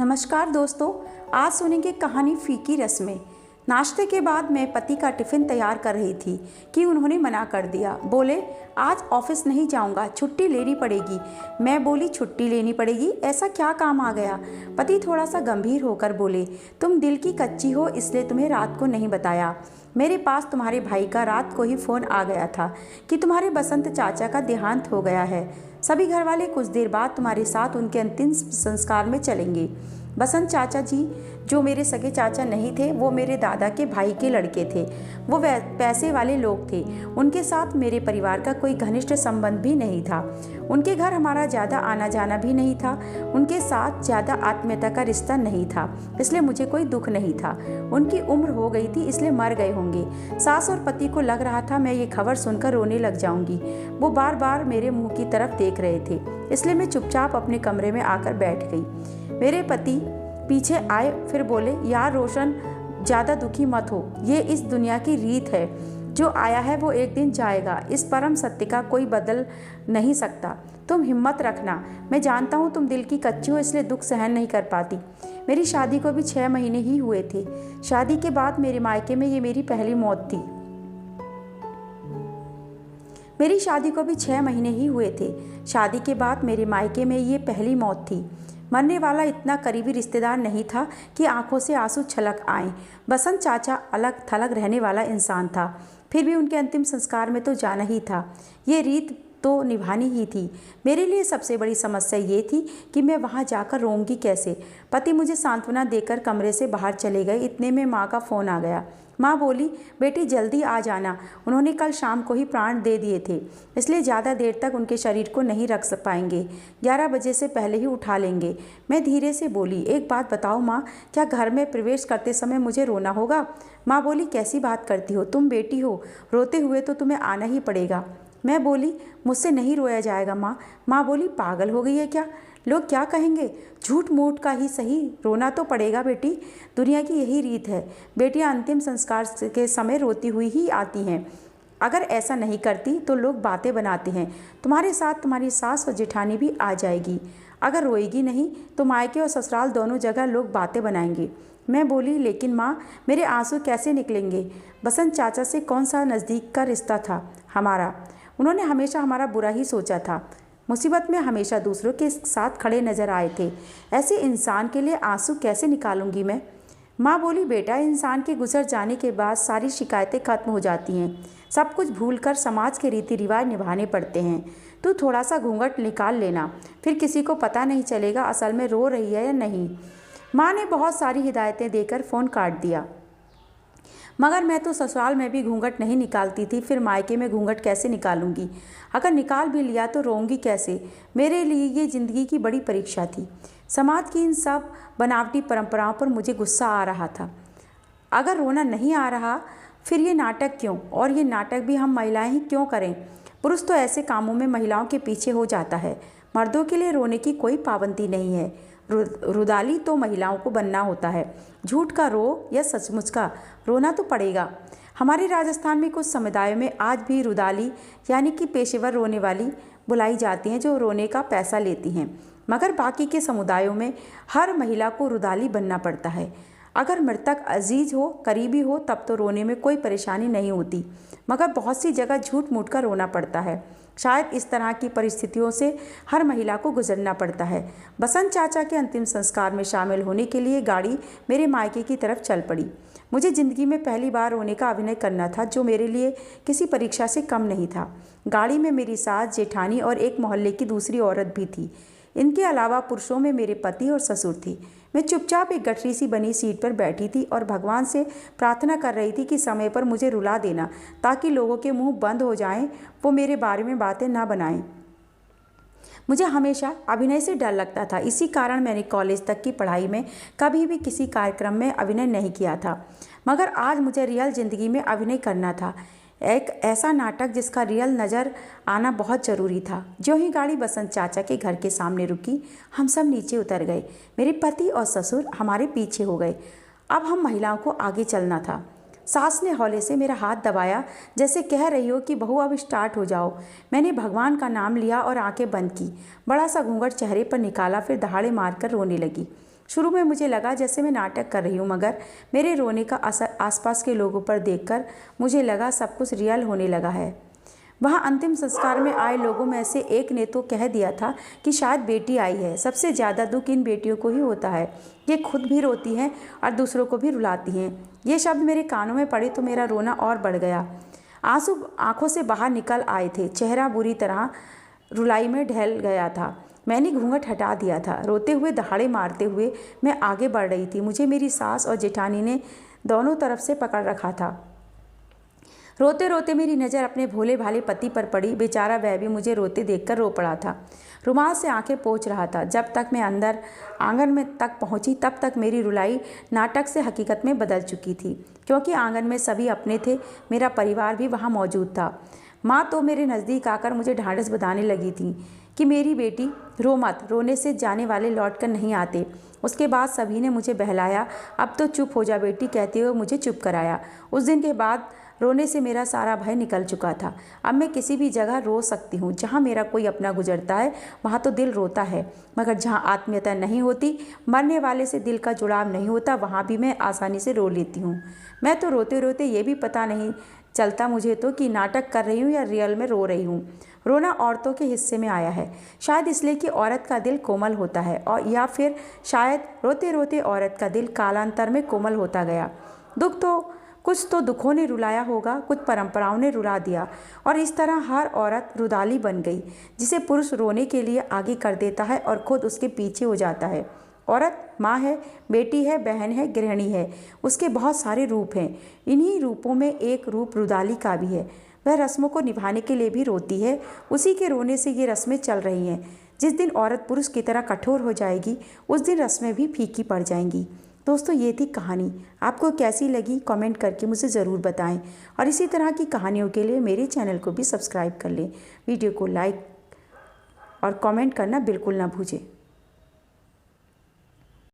नमस्कार दोस्तों। आज सुनेंगे कहानी फीकी रस्में। नाश्ते के बाद मैं पति का टिफ़िन तैयार कर रही थी कि उन्होंने मना कर दिया। बोले आज ऑफिस नहीं जाऊंगा, छुट्टी लेनी पड़ेगी। मैं बोली छुट्टी लेनी पड़ेगी, ऐसा क्या काम आ गया? पति थोड़ा सा गंभीर होकर बोले तुम दिल की कच्ची हो इसलिए तुम्हें रात को नहीं बताया। मेरे पास तुम्हारे भाई का रात को ही फ़ोन आ गया था कि तुम्हारे बसंत चाचा का देहांत हो गया है। सभी घर वाले कुछ देर बाद तुम्हारे साथ उनके अंतिम संस्कार में चलेंगे। बसंत चाचा जी जो मेरे सगे चाचा नहीं थे, वो मेरे दादा के भाई के लड़के थे। वो पैसे वाले लोग थे। उनके साथ मेरे परिवार का कोई घनिष्ठ संबंध भी नहीं था। उनके घर हमारा ज़्यादा आना जाना भी नहीं था। उनके साथ ज़्यादा आत्मीयता का रिश्ता नहीं था, इसलिए मुझे कोई दुख नहीं था। उनकी उम्र हो गई थी इसलिए मर गए होंगे। सास और पति को लग रहा था मैं ये खबर सुनकर रोने लग जाऊंगी। वो बार बार मेरे मुंह की तरफ देख रहे थे, इसलिए मैं चुपचाप अपने कमरे में आकर बैठ गई। मेरे पति पीछे आए, फिर बोले यार रोशन, ज़्यादा दुखी मत हो। ये इस दुनिया की रीत है। जो आया है वो एक दिन जाएगा। इस परम सत्य का कोई बदल नहीं सकता। तुम हिम्मत रखना। मैं जानता हूँ तुम दिल की कच्ची हो इसलिए दुख सहन नहीं कर पाती। मेरी शादी को भी 6 महीने ही हुए थे। शादी के बाद मेरे मायके में ये मेरी पहली मौत थी। मेरी शादी को भी 6 महीने ही हुए थे। शादी के बाद मेरे मायके में ये पहली मौत थी। मरने वाला इतना करीबी रिश्तेदार नहीं था कि आंखों से आंसू छलक आए। बसंत चाचा अलग थलग रहने वाला इंसान था, फिर भी उनके अंतिम संस्कार में तो जाना ही था। ये रीत तो निभानी ही थी। मेरे लिए सबसे बड़ी समस्या ये थी कि मैं वहाँ जाकर रोऊंगी कैसे। पति मुझे सांत्वना देकर कमरे से बाहर चले गए। इतने में माँ का फ़ोन आ गया। माँ बोली बेटी जल्दी आ जाना, उन्होंने कल शाम को ही प्राण दे दिए थे, इसलिए ज़्यादा देर तक उनके शरीर को नहीं रख पाएंगे। 11 बजे से पहले ही उठा लेंगे। मैं धीरे से बोली एक बात बताओ माँ, क्या घर में प्रवेश करते समय मुझे रोना होगा? माँ बोली कैसी बात करती हो, तुम बेटी हो, रोते हुए तो तुम्हें आना ही पड़ेगा। मैं बोली मुझसे नहीं रोया जाएगा माँ। माँ बोली पागल हो गई है क्या? लोग क्या कहेंगे? झूठ मूठ का ही सही, रोना तो पड़ेगा बेटी। दुनिया की यही रीत है। बेटियां अंतिम संस्कार के समय रोती हुई ही आती हैं। अगर ऐसा नहीं करती तो लोग बातें बनाते हैं। तुम्हारे साथ तुम्हारी सास और जेठानी भी आ जाएगी। अगर रोएगी नहीं तो मायके और ससुराल दोनों जगह लोग बातें बनाएंगे। मैं बोली लेकिन माँ मेरे आंसू कैसे निकलेंगे? बसंत चाचा से कौन सा नज़दीक का रिश्ता था हमारा? उन्होंने हमेशा हमारा बुरा ही सोचा था। मुसीबत में हमेशा दूसरों के साथ खड़े नजर आए थे। ऐसे इंसान के लिए आंसू कैसे निकालूंगी मैं? माँ बोली बेटा इंसान के गुजर जाने के बाद सारी शिकायतें खत्म हो जाती हैं। सब कुछ भूलकर समाज के रीति रिवाज निभाने पड़ते हैं। तू थोड़ा सा घूंघट निकाल लेना, फिर किसी को पता नहीं चलेगा असल में रो रही है या नहीं। माँ ने बहुत सारी हिदायतें देकर फ़ोन काट दिया। मगर मैं तो ससुराल में भी घूंघट नहीं निकालती थी, फिर मायके में घूंघट कैसे निकालूंगी? अगर निकाल भी लिया तो रोऊंगी कैसे? मेरे लिए ये ज़िंदगी की बड़ी परीक्षा थी। समाज की इन सब बनावटी परंपराओं पर मुझे गुस्सा आ रहा था। अगर रोना नहीं आ रहा फिर ये नाटक क्यों? और ये नाटक भी हम महिलाएं ही क्यों करें? पुरुष तो ऐसे कामों में महिलाओं के पीछे हो जाता है। मर्दों के लिए रोने की कोई पाबंदी नहीं है। रुदाली तो महिलाओं को बनना होता है। झूठ का रो या सचमुच का, रोना तो पड़ेगा। हमारे राजस्थान में कुछ समुदायों में आज भी रुदाली यानी कि पेशेवर रोने वाली बुलाई जाती हैं जो रोने का पैसा लेती हैं। मगर बाकी के समुदायों में हर महिला को रुदाली बनना पड़ता है। अगर मृतक अजीज हो, करीबी हो, तब तो रोने में कोई परेशानी नहीं होती। मगर बहुत सी जगह झूठ मूठ कर रोना पड़ता है। शायद इस तरह की परिस्थितियों से हर महिला को गुजरना पड़ता है। बसंत चाचा के अंतिम संस्कार में शामिल होने के लिए गाड़ी मेरे मायके की तरफ चल पड़ी। मुझे ज़िंदगी में पहली बार रोने का अभिनय करना था, जो मेरे लिए किसी परीक्षा से कम नहीं था। गाड़ी में मेरी सास, जेठानी और एक मोहल्ले की दूसरी औरत भी थी। इनके अलावा पुरुषों में मेरे पति और ससुर थी। मैं चुपचाप एक गठरी सी बनी सीट पर बैठी थी और भगवान से प्रार्थना कर रही थी कि समय पर मुझे रुला देना, ताकि लोगों के मुंह बंद हो जाएं, वो मेरे बारे में बातें ना बनाएं। मुझे हमेशा अभिनय से डर लगता था। इसी कारण मैंने कॉलेज तक की पढ़ाई में कभी भी किसी कार्यक्रम में अभिनय नहीं किया था। मगर आज मुझे रियल ज़िंदगी में अभिनय करना था। एक ऐसा नाटक जिसका रियल नज़र आना बहुत ज़रूरी था। जो ही गाड़ी बसंत चाचा के घर के सामने रुकी, हम सब नीचे उतर गए। मेरे पति और ससुर हमारे पीछे हो गए। अब हम महिलाओं को आगे चलना था। सास ने हौले से मेरा हाथ दबाया, जैसे कह रही हो कि बहू अब स्टार्ट हो जाओ। मैंने भगवान का नाम लिया और आंखें बंद की। बड़ा सा घूंघट चेहरे पर निकाला, फिर दहाड़े मारकर रोने लगी। शुरू में मुझे लगा जैसे मैं नाटक कर रही हूँ, मगर मेरे रोने का असर आसपास के लोगों पर देखकर मुझे लगा सब कुछ रियल होने लगा है। वहाँ अंतिम संस्कार में आए लोगों में से एक ने तो कह दिया था कि शायद बेटी आई है। सबसे ज़्यादा दुख इन बेटियों को ही होता है। ये खुद भी रोती हैं और दूसरों को भी रुलाती हैं। ये शब्द मेरे कानों में पड़े तो मेरा रोना और बढ़ गया। आंसू आंखों से बाहर निकल आए थे। चेहरा बुरी तरह रुलाई में ढल गया था। मैंने घूंघट हटा दिया था। रोते हुए दहाड़े मारते हुए मैं आगे बढ़ रही थी। मुझे मेरी सास और जेठानी ने दोनों तरफ से पकड़ रखा था। रोते रोते मेरी नज़र अपने भोले भाले पति पर पड़ी। बेचारा वह भी मुझे रोते देखकर रो पड़ा था। रुमाल से आंखें पोंछ रहा था। जब तक मैं अंदर आंगन में तक पहुंची तब तक मेरी रुलाई नाटक से हकीकत में बदल चुकी थी, क्योंकि आंगन में सभी अपने थे। मेरा परिवार भी वहां मौजूद था। माँ तो मेरे नज़दीक आकर मुझे ढांढस बंधाने लगी थी कि मेरी बेटी रो मत, रोने से जाने वाले लौट कर नहीं आते। उसके बाद सभी ने मुझे बहलाया। अब तो चुप हो जा बेटी कहते हुए मुझे चुप कराया। उस दिन के बाद रोने से मेरा सारा भय निकल चुका था। अब मैं किसी भी जगह रो सकती हूँ। जहाँ मेरा कोई अपना गुजरता है वहाँ तो दिल रोता है, मगर जहाँ आत्मीयता नहीं होती, मरने वाले से दिल का जुड़ाव नहीं होता, वहाँ भी मैं आसानी से रो लेती हूँ। मैं तो रोते रोते ये भी पता नहीं चलता मुझे तो कि नाटक कर रही हूँ या रियल में रो रही हूँ। रोना औरतों के हिस्से में आया है, शायद इसलिए कि औरत का दिल कोमल होता है, और या फिर शायद रोते रोते औरत का दिल कालांतर में कोमल होता गया। कुछ तो दुखों ने रुलाया होगा, कुछ परंपराओं ने रुला दिया, और इस तरह हर औरत रुदाली बन गई, जिसे पुरुष रोने के लिए आगे कर देता है और खुद उसके पीछे हो जाता है। औरत माँ है, बेटी है, बहन है, गृहिणी है। उसके बहुत सारे रूप हैं। इन्हीं रूपों में एक रूप रुदाली का भी है। वह रस्मों को निभाने के लिए भी रोती है। उसी के रोने से ये रस्में चल रही हैं। जिस दिन औरत पुरुष की तरह कठोर हो जाएगी, उस दिन रस्में भी फीकी पड़ जाएंगी। दोस्तों, ये थी कहानी। आपको कैसी लगी कमेंट करके मुझे ज़रूर बताएं, और इसी तरह की कहानियों के लिए मेरे चैनल को भी सब्सक्राइब कर लें। वीडियो को लाइक और कमेंट करना बिल्कुल ना भूलें।